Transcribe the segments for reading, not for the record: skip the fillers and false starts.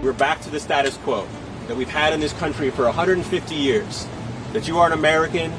we're back to the status quo that we've had in this country for 150 years, that you are an American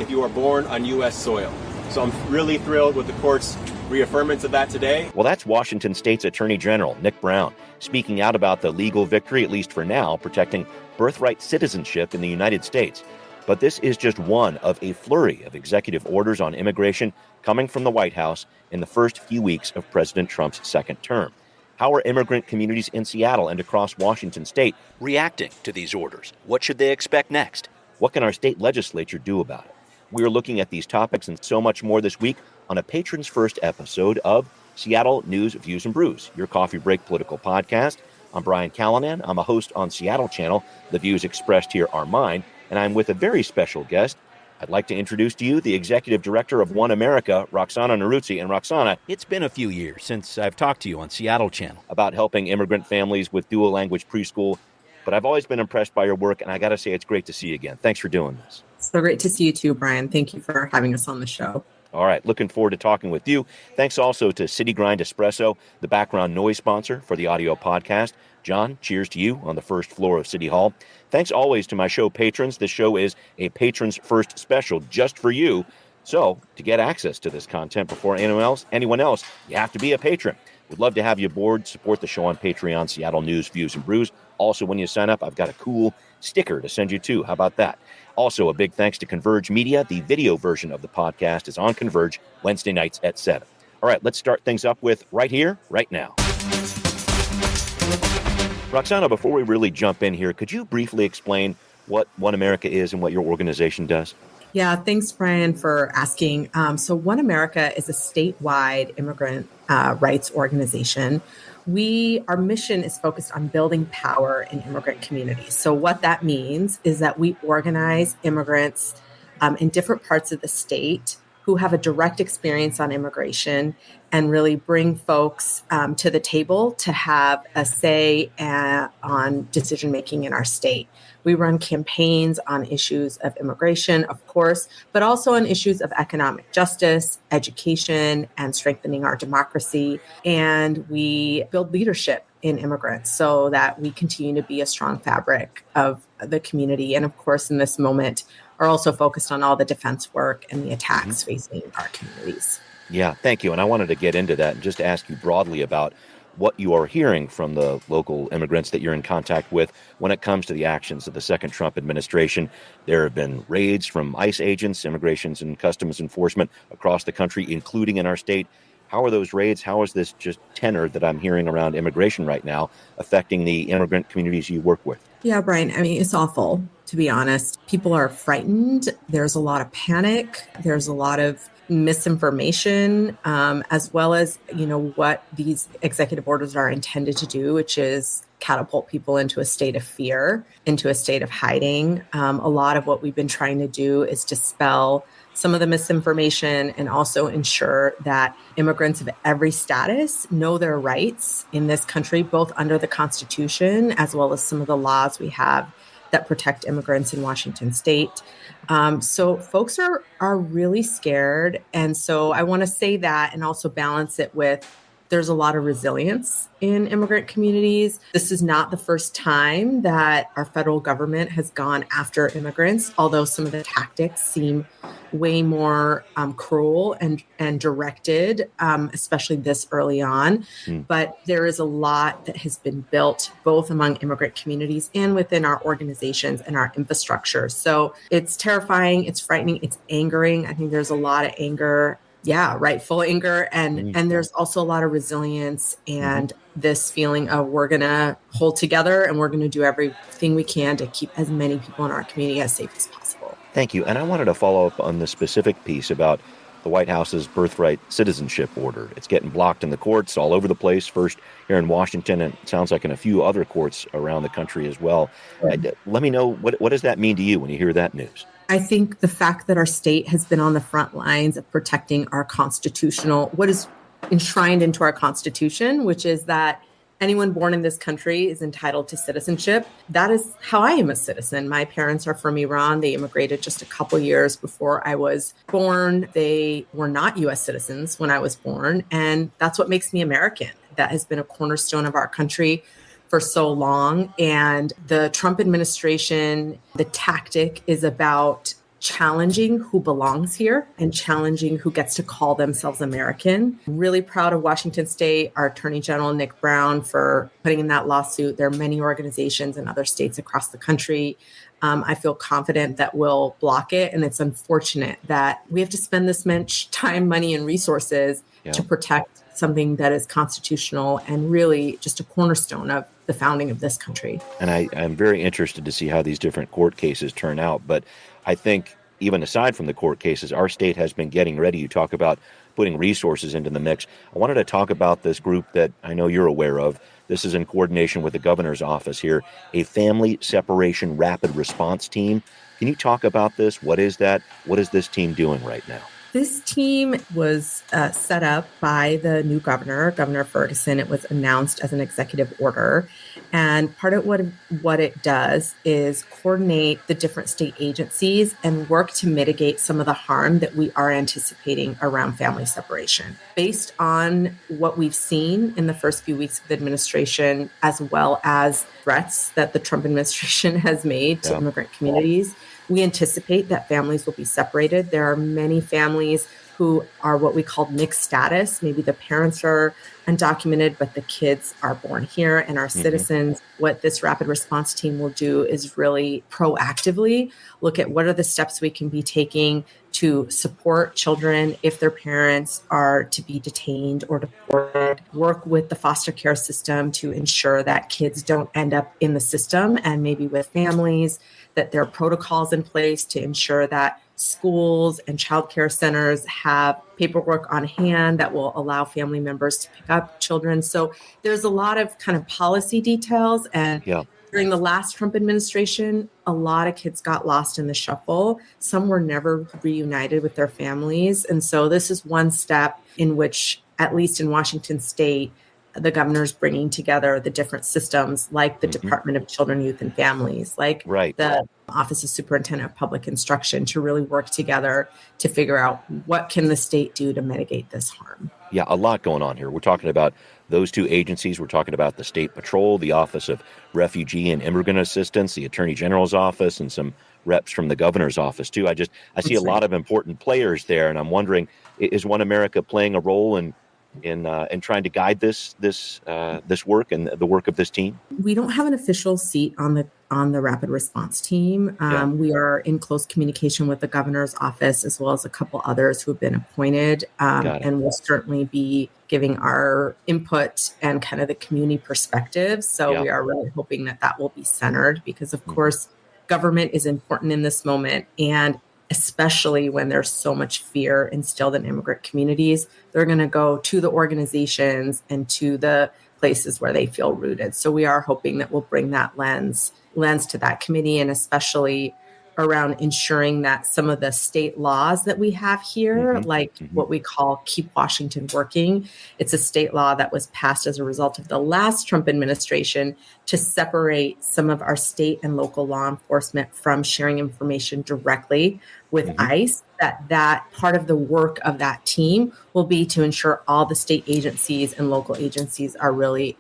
if you are born on U.S. soil. So I'm really thrilled with the court's reaffirmance of that today. Well, that's Washington State's Attorney General, Nick Brown, speaking out about the legal victory, at least for now, protecting birthright citizenship in the United States. But this is just one of a flurry of executive orders on immigration coming from the White House in the first few weeks of President Trump's second term. How are immigrant communities in Seattle and across Washington state reacting to these orders? What should they expect next? What can our state legislature do about it? We are looking at these topics and so much more this week on a Patrons First episode of Seattle News, Views, and Brews, your coffee break political podcast. I'm Brian Callanan. I'm a host on Seattle Channel. The views expressed here are mine, and I'm with a very special guest. I'd like to introduce to you the executive director of OneAmerica, Roxana Norouzi. And Roxana, it's been a few years since I've talked to you on Seattle Channel about helping immigrant families with dual language preschool, but I've always been impressed by your work, and I got to say it's great to see you again. Thanks for doing this. So great to see you too, Brian. Thank you for having us on the show. All right, looking forward to talking with you. Thanks also to City Grind Espresso, the background noise sponsor for the audio podcast. John, cheers to you on the first floor of City Hall. Thanks always to my show patrons. This show is a Patrons First special just for you. So to get access to this content before anyone else, you have to be a patron. We'd love to have you aboard. Support the show on Patreon, Seattle News, Views, and Brews. Also, when you sign up, I've got a cool sticker to send you too. How about that? Also, a big thanks to Converge Media. The video version of the podcast is on Converge Wednesday nights at 7. All right, let's start things up with right here, right now. Roxana, before we really jump in here, could you briefly explain what OneAmerica is and what your organization does? Yeah, thanks, Brian, for asking. So OneAmerica is a statewide immigrant rights organization. Our mission is focused on building power in immigrant communities. So what that means is that we organize immigrants in different parts of the state who have a direct experience on immigration and really bring folks to the table to have a say on decision-making in our state. We run campaigns on issues of immigration, of course, but also on issues of economic justice, education, and strengthening our democracy. And we build leadership in immigrants so that we continue to be a strong fabric of the community. And of course, in this moment, are also focused on all the defense work and the attacks facing our communities. Yeah, thank you. And I wanted to get into that and just ask you broadly about what you are hearing from the local immigrants that you're in contact with when it comes to the actions of the second Trump administration. There have been raids from ICE agents, Immigrations and Customs Enforcement across the country, including in our state. How are those raids? How is this just tenor that I'm hearing around immigration right now affecting the immigrant communities you work with? Yeah, Brian, I mean, it's awful, to be honest. People are frightened. There's a lot of panic. There's a lot of misinformation, as well as, what these executive orders are intended to do, which is catapult people into a state of fear, into a state of hiding. A lot of what we've been trying to do is dispel some of the misinformation and also ensure that immigrants of every status know their rights in this country, both under the Constitution as well as some of the laws we have that protect immigrants in Washington state. So folks are really scared. And so I want to say that and also balance it with there's a lot of resilience in immigrant communities. This is not the first time that our federal government has gone after immigrants, although some of the tactics seem way more cruel and directed, especially this early on. But there is a lot that has been built both among immigrant communities and within our organizations and our infrastructure. So it's terrifying, it's frightening, it's angering. I think there's a lot of anger. Yeah, rightful anger. And there's also a lot of resilience and this feeling of we're going to hold together and we're going to do everything we can to keep as many people in our community as safe as possible. Thank you. And I wanted to follow up on the specific piece about the White House's birthright citizenship order. It's getting blocked in the courts all over the place, first here in Washington, and it sounds like in a few other courts around the country as well. Let me know, what does that mean to you when you hear that news? I think the fact that our state has been on the front lines of protecting our what is enshrined into our Constitution, which is that anyone born in this country is entitled to citizenship. That is how I am a citizen. My parents are from Iran. They immigrated just a couple years before I was born. They were not U.S. citizens when I was born. And that's what makes me American. That has been a cornerstone of our country for so long. And the Trump administration, the tactic is about challenging who belongs here and challenging who gets to call themselves American. Really proud of Washington State, our Attorney General, Nick Brown, for putting in that lawsuit. There are many organizations in other states across the country. I feel confident that we'll block it. And it's unfortunate that we have to spend this much time, money, and resources to protect something that is constitutional and really just a cornerstone of the founding of this country. And I'm very interested to see how these different court cases turn out. But I think even aside from the court cases, our state has been getting ready. You talk about putting resources into the mix. I wanted to talk about this group that I know you're aware of. This is in coordination with the governor's office here, a family separation rapid response team. Can you talk about this? What is that? What is this team doing right now? This team was set up by the new governor, Governor Ferguson. It was announced as an executive order. And part of what it does is coordinate the different state agencies and work to mitigate some of the harm that we are anticipating around family separation. Based on what we've seen in the first few weeks of the administration, as well as threats that the Trump administration has made to immigrant communities, we anticipate that families will be separated. There are many families who are what we call mixed status. Maybe the parents are undocumented, but the kids are born here and are citizens. What this rapid response team will do is really proactively look at what are the steps we can be taking to support children if their parents are to be detained or deported, work with the foster care system to ensure that kids don't end up in the system and maybe with families, that there are protocols in place to ensure that schools and childcare centers have paperwork on hand that will allow family members to pick up children. So there's a lot of kind of policy details. And during the last Trump administration, a lot of kids got lost in the shuffle. Some were never reunited with their families. And so this is one step in which, at least in Washington State, the governor's bringing together the different systems like the Department of Children, Youth, and Families, like the Office of Superintendent of Public Instruction, to really work together to figure out what can the state do to mitigate this harm. Yeah, a lot going on here. We're talking about those two agencies. We're talking about the State Patrol, the Office of Refugee and Immigrant Assistance, the Attorney General's office, and some reps from the governor's office too. I see a lot of important players there, and I'm wondering, is OneAmerica playing a role in trying to guide this work and the work of this team? We don't have an official seat on the rapid response team. We are in close communication with the governor's office as well as a couple others who have been appointed, and we'll certainly be giving our input and kind of the community perspective. So we are really hoping that will be centered because, of course, government is important in this moment, and especially when there's so much fear instilled in immigrant communities, they're going to go to the organizations and to the places where they feel rooted. So we are hoping that we'll bring that lens to that committee, and especially around ensuring that some of the state laws that we have here, what we call Keep Washington Working, it's a state law that was passed as a result of the last Trump administration to separate some of our state and local law enforcement from sharing information directly with ICE, that part of the work of that team will be to ensure all the state agencies and local agencies are really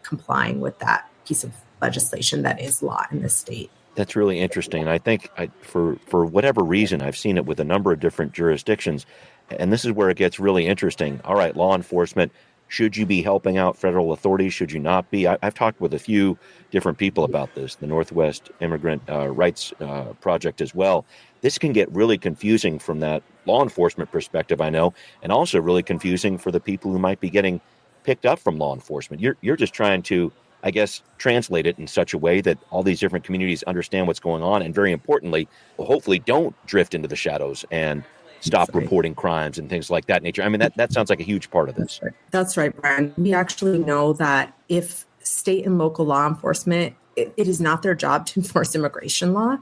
complying with that piece of legislation that is law in the state. That's really interesting. And I think for whatever reason, I've seen it with a number of different jurisdictions. And this is where it gets really interesting. All right, law enforcement, should you be helping out federal authorities? Should you not be? I've talked with a few different people about this, the Northwest Immigrant Rights Project as well. This can get really confusing from that law enforcement perspective, I know, and also really confusing for the people who might be getting picked up from law enforcement. You're just trying to, I guess, translate it in such a way that all these different communities understand what's going on, and very importantly, hopefully don't drift into the shadows and stop reporting crimes and things like that nature. I mean, that sounds like a huge part of this. That's right, Brian. We actually know that if state and local law enforcement, it is not their job to enforce immigration law.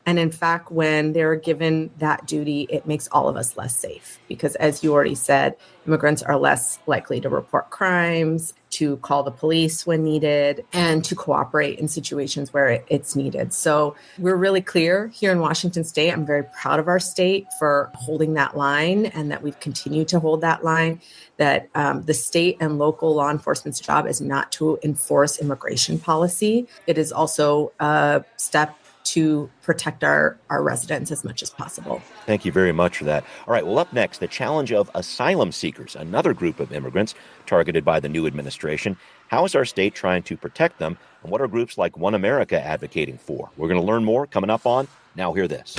And in fact, when they're given that duty, it makes all of us less safe because, as you already said, immigrants are less likely to report crimes, to call the police when needed, and to cooperate in situations where it's needed. So we're really clear here in Washington State. I'm very proud of our state for holding that line and that we've continued to hold that line, that the state and local law enforcement's job is not to enforce immigration policy. It is also a step to protect our residents as much as possible. Thank you very much for that. All right, well, up next, the challenge of asylum seekers, another group of immigrants targeted by the new administration. How is our state trying to protect them, and what are groups like OneAmerica advocating for? We're going to learn more coming up on Now Hear This.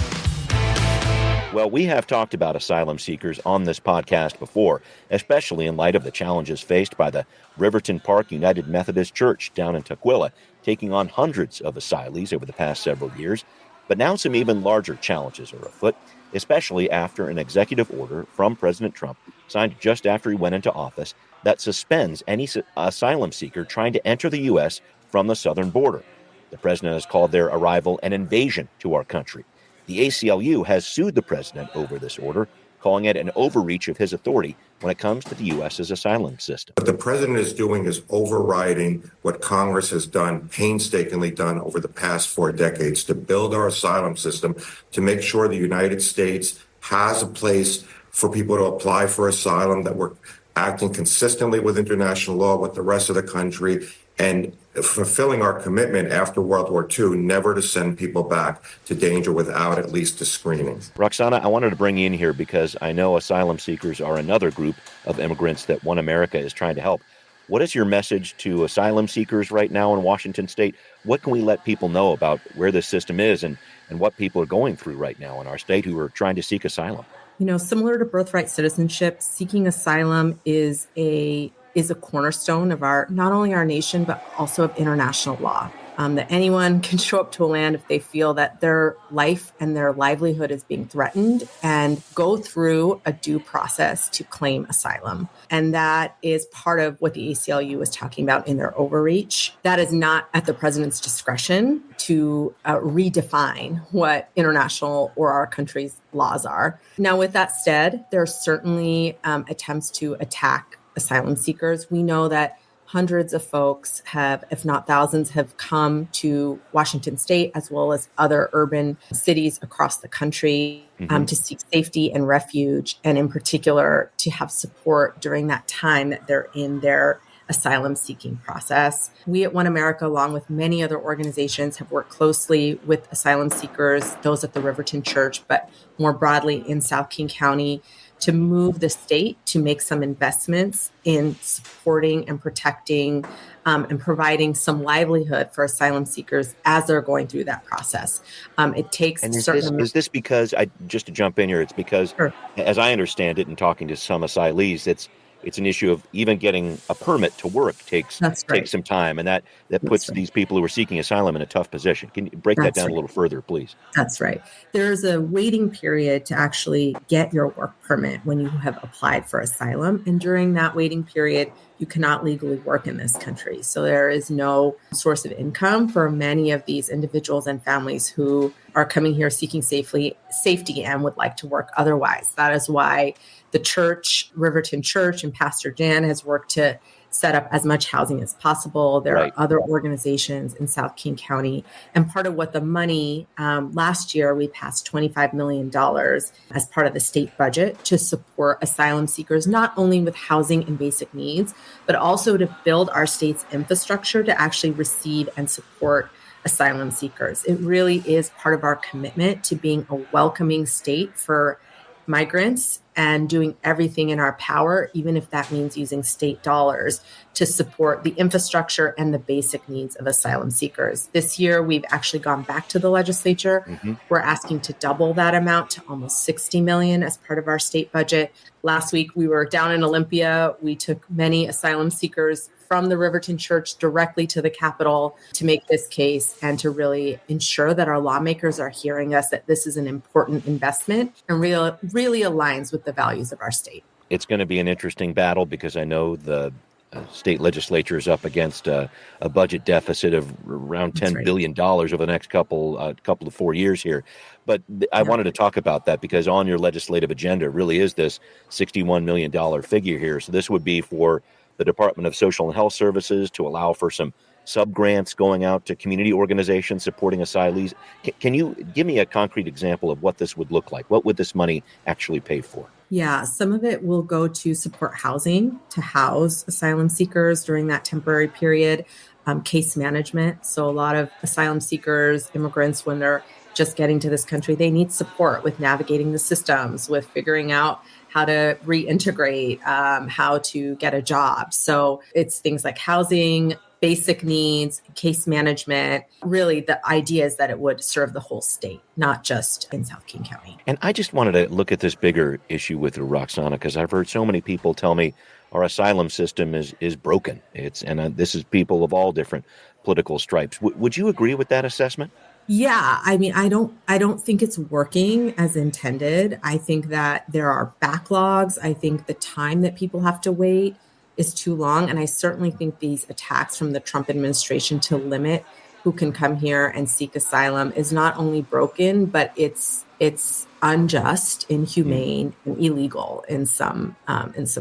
Well, we have talked about asylum seekers on this podcast before, especially in light of the challenges faced by the Riverton Park United Methodist Church down in Tukwila, taking on hundreds of asylees over the past several years. But now some even larger challenges are afoot, especially after an executive order from President Trump, signed just after he went into office, that suspends any asylum seeker trying to enter the U.S. from the southern border. The president has called their arrival an invasion to our country. The ACLU has sued the president over this order, calling it an overreach of his authority when it comes to the U.S.'s asylum system. What the president is doing is overriding what Congress has painstakingly done over the past 4 decades to build our asylum system, to make sure the United States has a place for people to apply for asylum, that we're acting consistently with international law with the rest of the country, and fulfilling our commitment after World War II never to send people back to danger without at least a screening. Roxana, I wanted to bring you in here because I know asylum seekers are another group of immigrants that OneAmerica is trying to help. What is your message to asylum seekers right now in Washington State? What can we let people know about where this system is and what people are going through right now in our state who are trying to seek asylum? You know, similar to birthright citizenship, seeking asylum is a cornerstone of not only our nation, but also of international law. That anyone can show up to a land if they feel that their life and their livelihood is being threatened and go through a due process to claim asylum. And that is part of what the ACLU was talking about in their overreach. That is not at the president's discretion to redefine what international or our country's laws are. Now, with that said, there are certainly attempts to attack asylum seekers. We know that hundreds of folks have, if not thousands, have come to Washington State as well as other urban cities across the country to seek safety and refuge, and in particular to have support during that time that they're in their asylum seeking process. We at OneAmerica, along with many other organizations, have worked closely with asylum seekers, those at the Riverton Church, but more broadly in South King County, to move the state to make some investments in supporting and protecting and providing some livelihood for asylum seekers as they're going through that process. It takes and is this because, just to jump in here, it's because, sure, as I understand it, and talking to some asylees, it's an issue of even getting a permit to work takes some time, and that puts these people who are seeking asylum in a tough position. Can you break that down a little further, please? That's right. There's a waiting period to actually get your work permit when you have applied for asylum, and during that waiting period, you cannot legally work in this country. So there is no source of income for many of these individuals and families who are coming here seeking safety and would like to work otherwise. That is why the church, Riverton Church, and Pastor Dan has worked to set up as much housing as possible. There are other organizations in South King County. And part of what the money, last year, we passed $25 million as part of the state budget to support asylum seekers, not only with housing and basic needs, but also to build our state's infrastructure to actually receive and support asylum seekers. It really is part of our commitment to being a welcoming state for migrants and doing everything in our power, even if that means using state dollars to support the infrastructure and the basic needs of asylum seekers. This year, we've actually gone back to the legislature. We're asking to double that amount to almost $60 million as part of our state budget. Last week, we were down in Olympia. We took many asylum seekers from the Riverton Church directly to the Capitol to make this case and to really ensure that our lawmakers are hearing us, that this is an important investment and really aligns with the values of our state. It's going to be an interesting battle because I know the state legislature is up against a budget deficit of around That's $10 right. billion over the next couple of 4 years here. But I Yeah. wanted to talk about that because on your legislative agenda really is this $61 million figure here. So this would be for the Department of Social and Health Services to allow for some sub-grants going out to community organizations supporting asylees. Can you give me a concrete example of what this would look like? What would this money actually pay for? Yeah, some of it will go to support housing to house asylum seekers during that temporary period, case management. So a lot of asylum seekers, immigrants, when they're just getting to this country, they need support with navigating the systems, with figuring out how to reintegrate, how to get a job. So it's things like housing, basic needs, case management. Really, the idea is that it would serve the whole state, not just in South King County. And I just wanted to look at this bigger issue with Roxana, because I've heard so many people tell me our asylum system is broken. This is people of all different political stripes. Would you agree with that assessment? Yeah, I mean, I don't think it's working as intended. I think that there are backlogs. I think the time that people have to wait is too long. And I certainly think these attacks from the Trump administration to limit who can come here and seek asylum is not only broken, but it's unjust, inhumane, and illegal in some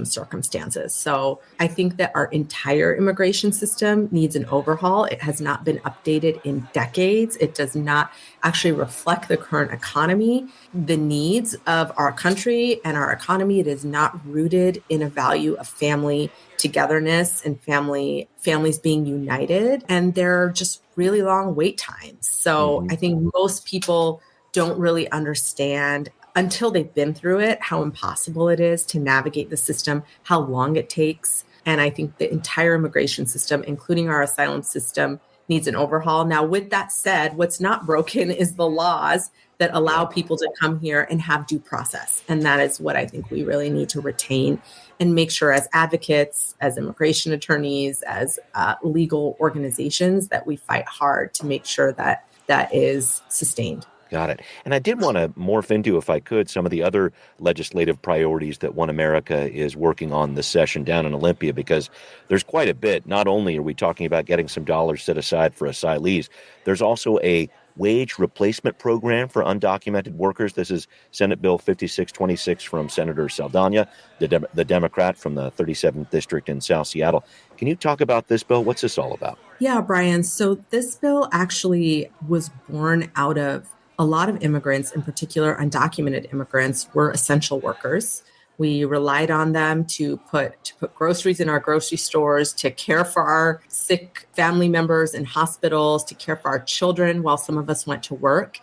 circumstances. So I think that our entire immigration system needs an overhaul. It has not been updated in decades. It does not actually reflect the current economy, the needs of our country and our economy. It is not rooted in a value of family togetherness and families being united. And there are just really long wait times. So I think most people don't really understand until they've been through it how impossible it is to navigate the system, how long it takes. And I think the entire immigration system, including our asylum system, needs an overhaul. Now, with that said, what's not broken is the laws that allow people to come here and have due process. And that is what I think we really need to retain and make sure as advocates, as immigration attorneys, as legal organizations, that we fight hard to make sure that that is sustained. Got it. And I did want to morph into, if I could, some of the other legislative priorities that OneAmerica is working on this session down in Olympia, because there's quite a bit. Not only are we talking about getting some dollars set aside for asylees, there's also a wage replacement program for undocumented workers. This is Senate Bill 5626 from Senator Saldana, the Democrat from the 37th District in South Seattle. Can you talk about this bill? What's this all about? Yeah, Brian. So this bill actually was born out of a lot of immigrants, in particular undocumented immigrants, were essential workers. We relied on them to put groceries in our grocery stores, to care for our sick family members in hospitals, to care for our children while some of us went to work.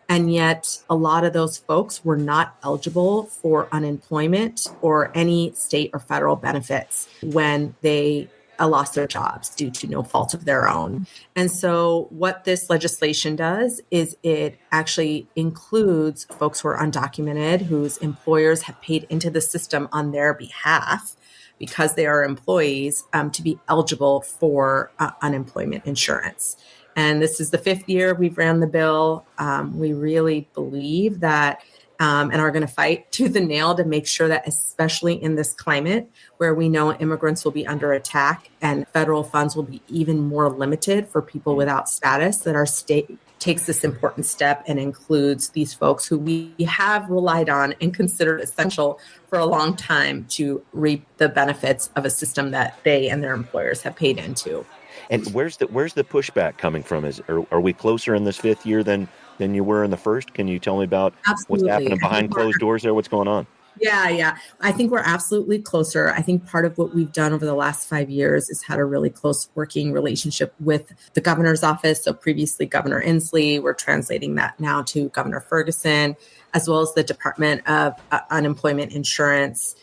And yet a lot of those folks were not eligible for unemployment or any state or federal benefits when they lost their jobs due to no fault of their own. And so what this legislation does is it actually includes folks who are undocumented, whose employers have paid into the system on their behalf because they are employees, to be eligible for unemployment insurance. And this is the 5th year we've ran the bill. We really believe that and are going to fight tooth and nail to make sure that, especially in this climate where we know immigrants will be under attack and federal funds will be even more limited for people without status, that our state takes this important step and includes these folks who we have relied on and considered essential for a long time to reap the benefits of a system that they and their employers have paid into. And where's the pushback coming from? Are we closer in this 5th year than you were in the first? Can you tell me about what's happening behind closed doors there? What's going on? Yeah. I think we're absolutely closer. I think part of what we've done over the last 5 years is had a really close working relationship with the governor's office. So previously Governor Inslee, we're translating that now to Governor Ferguson, as well as the Department of Unemployment Insurance,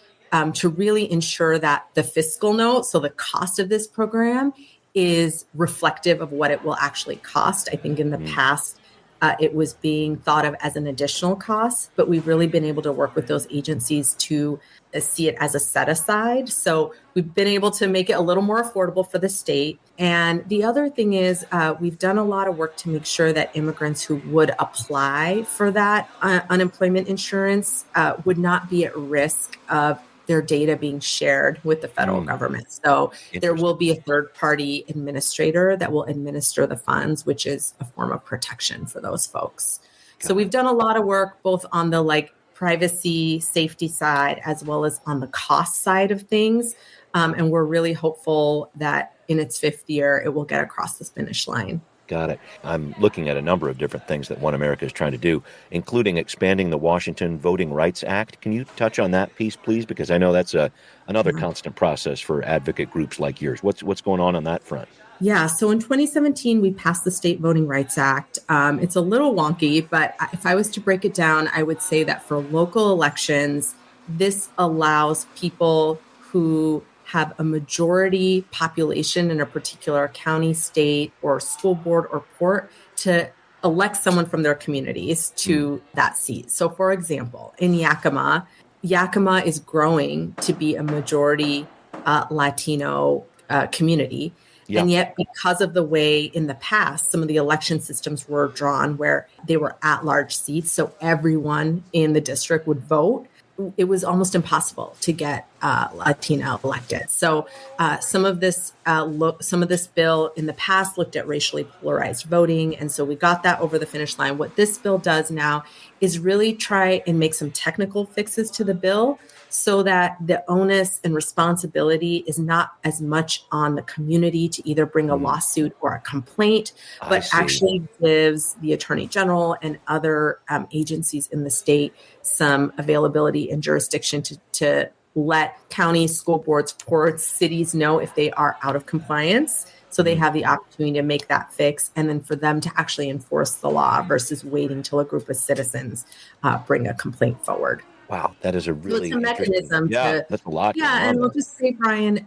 to really ensure that the fiscal note, so the cost of this program, is reflective of what it will actually cost. I think in the past, it was being thought of as an additional cost, but we've really been able to work with those agencies to see it as a set aside. So we've been able to make it a little more affordable for the state. And the other thing is we've done a lot of work to make sure that immigrants who would apply for that unemployment insurance would not be at risk of their data being shared with the federal government. So there will be a third-party administrator that will administer the funds, which is a form of protection for those folks. So we've done a lot of work both on the privacy, safety side, as well as on the cost side of things. And we're really hopeful that in its 5th year, it will get across this finish line. Got it. I'm looking at a number of different things that OneAmerica is trying to do, including expanding the Washington Voting Rights Act. Can you touch on that piece, please? Because I know that's another constant process for advocate groups like yours. What's going on that front? Yeah, so in 2017, we passed the State Voting Rights Act. It's a little wonky, but if I was to break it down, I would say that for local elections, this allows people who have a majority population in a particular county, state, or school board or port to elect someone from their communities to that seat. So for example, in Yakima is growing to be a majority Latino community. Yep. And yet, because of the way in the past, some of the election systems were drawn where they were at-large seats, so everyone in the district would vote, it was almost impossible to get Latina elected. So some of this bill in the past looked at racially polarized voting, and so we got that over the finish line. What this bill does now is really try and make some technical fixes to the bill so that the onus and responsibility is not as much on the community to either bring a lawsuit or a complaint, but actually gives the Attorney General and other agencies in the state some availability and jurisdiction to let counties, school boards, ports, cities know if they are out of compliance. So they have the opportunity to make that fix and then for them to actually enforce the law versus waiting till a group of citizens bring a complaint forward. Wow, that is a really so it's a mechanism. That's a lot. Yeah, and I'll just say, Brian,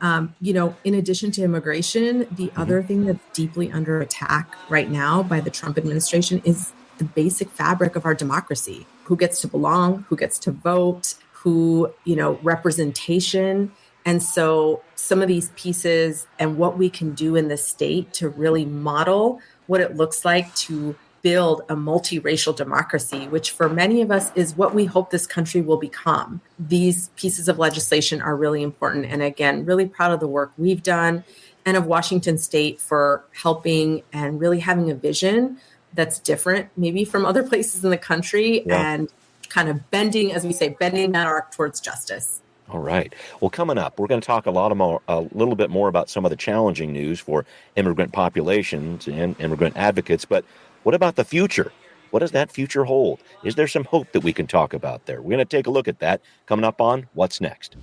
in addition to immigration, the other thing that's deeply under attack right now by the Trump administration is the basic fabric of our democracy. Who gets to belong, who gets to vote, representation. And so some of these pieces and what we can do in the state to really model what it looks like to build a multiracial democracy, which for many of us is what we hope this country will become. These pieces of legislation are really important. And again, really proud of the work we've done and of Washington State for helping and really having a vision that's different, maybe from other places in the country and kind of bending that arc towards justice. All right. Well, coming up, we're going to talk a little bit more about some of the challenging news for immigrant populations and immigrant advocates. But what about the future? What does that future hold? Is there some hope that we can talk about there? We're going to take a look at that coming up on What's Next.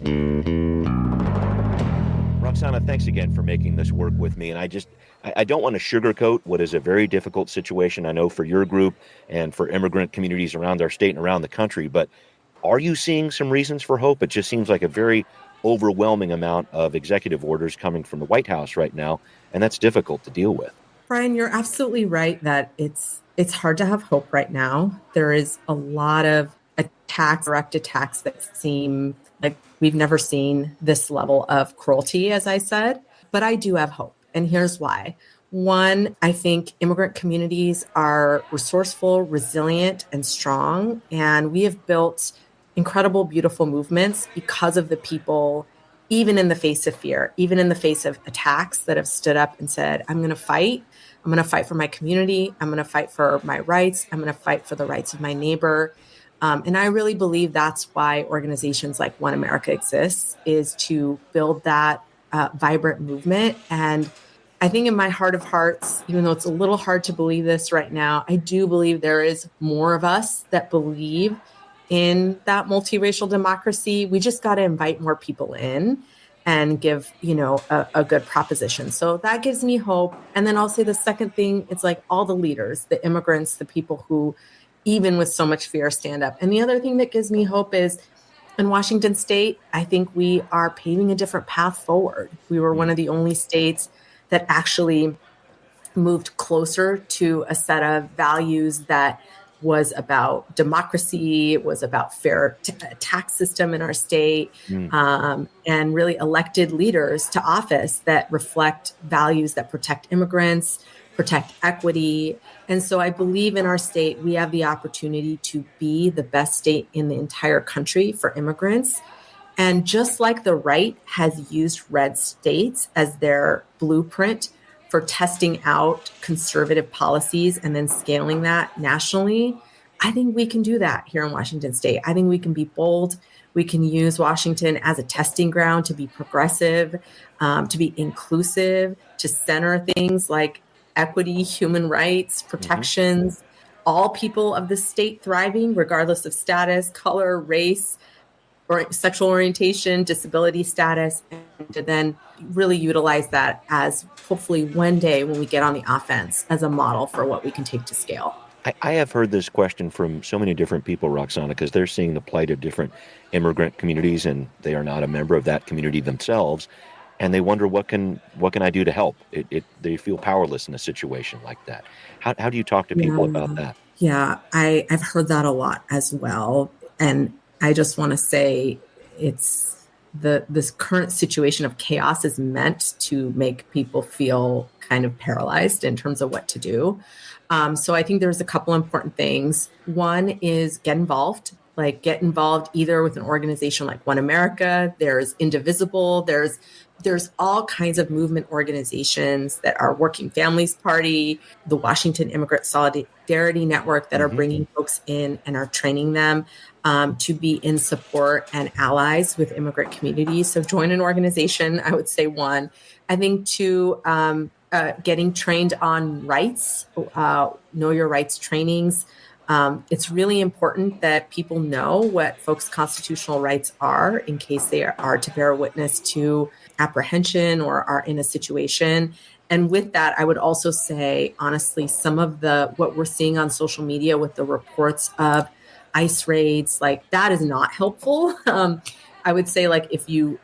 Roxana, thanks again for making this work with me. And I don't want to sugarcoat what is a very difficult situation, I know, for your group and for immigrant communities around our state and around the country. But are you seeing some reasons for hope? It just seems like a very overwhelming amount of executive orders coming from the White House right now, and that's difficult to deal with. Brian, you're absolutely right that it's hard to have hope right now. There is a lot of direct attacks that seem like we've never seen this level of cruelty, as I said, but I do have hope. And here's why. One, I think immigrant communities are resourceful, resilient, and strong. And we have built incredible, beautiful movements because of the people, even in the face of fear, even in the face of attacks that have stood up and said, I'm going to fight. I'm going to fight for my community. I'm going to fight for my rights. I'm going to fight for the rights of my neighbor. And I really believe that's why organizations like OneAmerica exists, is to build that vibrant movement. And I think in my heart of hearts, even though it's a little hard to believe this right now, I do believe there is more of us that believe in that multiracial democracy. We just got to invite more people in and give, a good proposition. So that gives me hope. And then I'll say the second thing, it's like all the leaders, the immigrants, the people who, even with so much fear, stand up. And the other thing that gives me hope is in Washington State, I think we are paving a different path forward. We were one of the only states that actually moved closer to a set of values that was about democracy, was about fair tax system in our state, and really elected leaders to office that reflect values that protect immigrants, protect equity. And so I believe in our state, we have the opportunity to be the best state in the entire country for immigrants. And just like the right has used red states as their blueprint for testing out conservative policies and then scaling that nationally, I think we can do that here in Washington state. I think we can be bold. We can use Washington as a testing ground to be progressive, to be inclusive, to center things like equity, human rights, protections, all people of the state thriving, regardless of status, color, race, or sexual orientation, disability status, and to then really utilize that as hopefully one day when we get on the offense as a model for what we can take to scale. I have heard this question from so many different people, Roxana, because they're seeing the plight of different immigrant communities, and they are not a member of that community themselves, and they wonder what can I do to help? They feel powerless in a situation like that. How do you talk to people about that? Yeah, I've heard that a lot as well, and I just want to say it's this current situation of chaos is meant to make people feel kind of paralyzed in terms of what to do. So I think there's a couple important things. One is get involved either with an organization like OneAmerica. There's Indivisible. There's all kinds of movement organizations that are Working Families Party, the Washington Immigrant Solidarity Network that are bringing folks in and are training them to be in support and allies with immigrant communities. So join an organization, I would say one. I think two, getting trained on rights, know your rights trainings. It's really important that people know what folks' constitutional rights are in case they are to bear witness to apprehension or are in a situation. And with that, I would also say, honestly, some of what we're seeing on social media with the reports of ICE raids, like that is not helpful. I would say, like, if you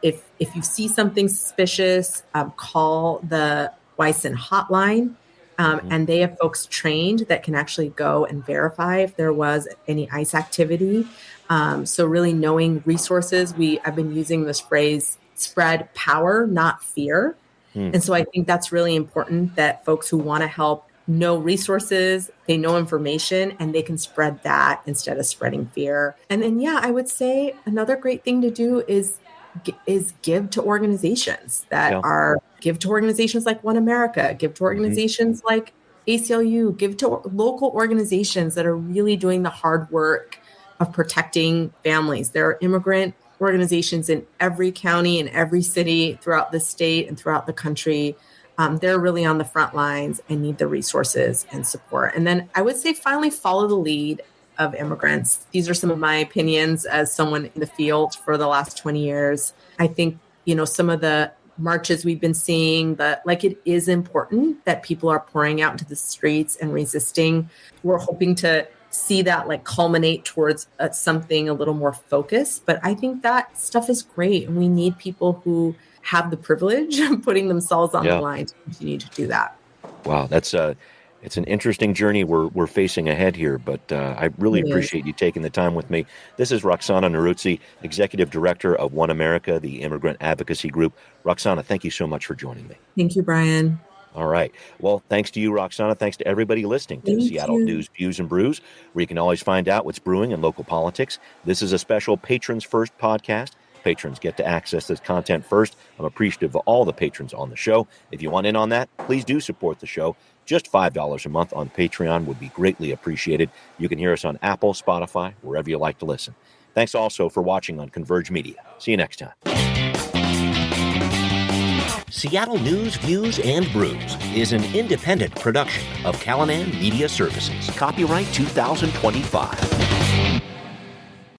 see something suspicious, call the WISN hotline. And they have folks trained that can actually go and verify if there was any ICE activity. So really knowing resources, I've been using this phrase, spread power, not fear. And so I think that's really important that folks who want to help know resources, they know information, and they can spread that instead of spreading fear. And then, I would say another great thing to do is give to organizations give to organizations like OneAmerica, give to organizations like ACLU, give to local organizations that are really doing the hard work of protecting families. There are immigrant organizations in every county, in every city throughout the state and throughout the country. They're really on the front lines and need the resources and support. And then I would say finally follow the lead of immigrants. These are some of my opinions as someone in the field for the last 20 years. I think, some of the marches we've been seeing, it is important that people are pouring out into the streets and resisting. We're hoping to see that culminate towards something a little more focused. But I think that stuff is great. And we need people who have the privilege of putting themselves on the line to continue to do that. Wow, it's an interesting journey we're facing ahead here, but I really appreciate you taking the time with me. This is Roxana Norouzi, Executive Director of OneAmerica, the immigrant advocacy group. Roxana, thank you so much for joining me. Thank you, Brian. All right. Well, thanks to you, Roxana. Thanks to everybody listening to Seattle News, Views, and Brews, where you can always find out what's brewing in local politics. This is a special Patrons First podcast. Patrons get to access this content first. I'm appreciative of all the patrons on the show. If you want in on that, please do support the show. Just $5 a month on Patreon would be greatly appreciated. You can hear us on Apple, Spotify, wherever you like to listen. Thanks also for watching on Converge Media. See you next time. Seattle News, Views, and Brews is an independent production of Callanan Media Services. Copyright 2025.